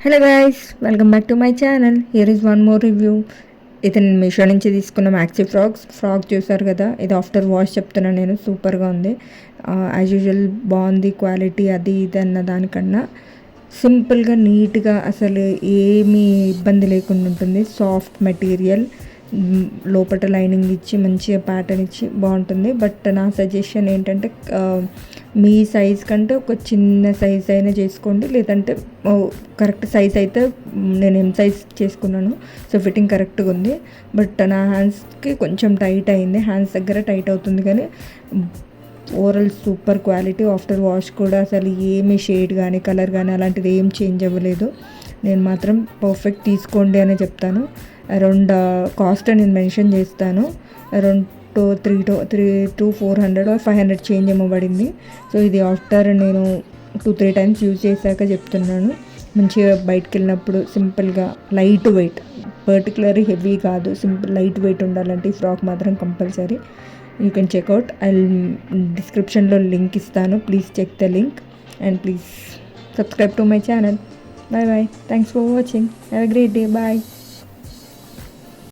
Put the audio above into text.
Hello guys, welcome back to my channel. Here is one more review. ఇది నేను మీషో నుంచి తీసుకున్న మ్యాక్సీ ఫ్రాక్ చూసారు కదా. ఇది ఆఫ్టర్ వాష్ చెప్తున్నాను నేను, సూపర్గా ఉంది. యాజ్ యూజువల్ బాగుంది క్వాలిటీ. అది ఇది అన్న దానికన్నా సింపుల్గా నీట్గా అసలు ఏమీ ఇబ్బంది లేకుండా ఉంటుంది. సాఫ్ట్ మెటీరియల్, లోపల లైనింగ్ ఇచ్చి మంచిగా ప్యాటర్న్ ఇచ్చి బాగుంటుంది. బట్ నా సజెషన్ ఏంటంటే మీ సైజ్ కంటే ఒక చిన్న సైజ్ అయినా చేసుకోండి, లేదంటే కరెక్ట్ సైజ్ అయితే నేను ఎం సైజ్ చేసుకున్నాను, సో ఫిట్టింగ్ కరెక్ట్గా ఉంది. బట్ నా హ్యాండ్స్కి కొంచెం టైట్ అయింది, హ్యాండ్స్ దగ్గర టైట్ అవుతుంది. కానీ overall super quality. After wash కూడా అసలు ఏమీ షేడ్ కానీ కలర్ కానీ అలాంటిది ఏం చేంజ్ అవ్వలేదు. నేను మాత్రం పర్ఫెక్ట్ తీసుకోండి అని చెప్తాను. అరౌండ్ కాస్ట్ నేను మెన్షన్ చేస్తాను. అరౌండ్ 400 or 500 చేంజ్ ఇవ్వబడింది. సో ఇది ఆఫ్టర్ నేను 2-3 టైమ్స్ యూజ్ చేశాక చెప్తున్నాను. మంచిగా బయటకు వెళ్ళినప్పుడు సింపుల్గా లైట్ వెయిట్, పర్టికులర్లీ హెవీ కాదు, సింపుల్ లైట్ వెయిట్ ఉండాలంటే ఈ ఫ్రాక్ మాత్రం compulsory. You can check out. I డిస్క్రిప్షన్లో లింక్ ఇస్తాను, please check the link and please subscribe to my channel. Bye bye. Thanks for watching. Have a great day. Bye.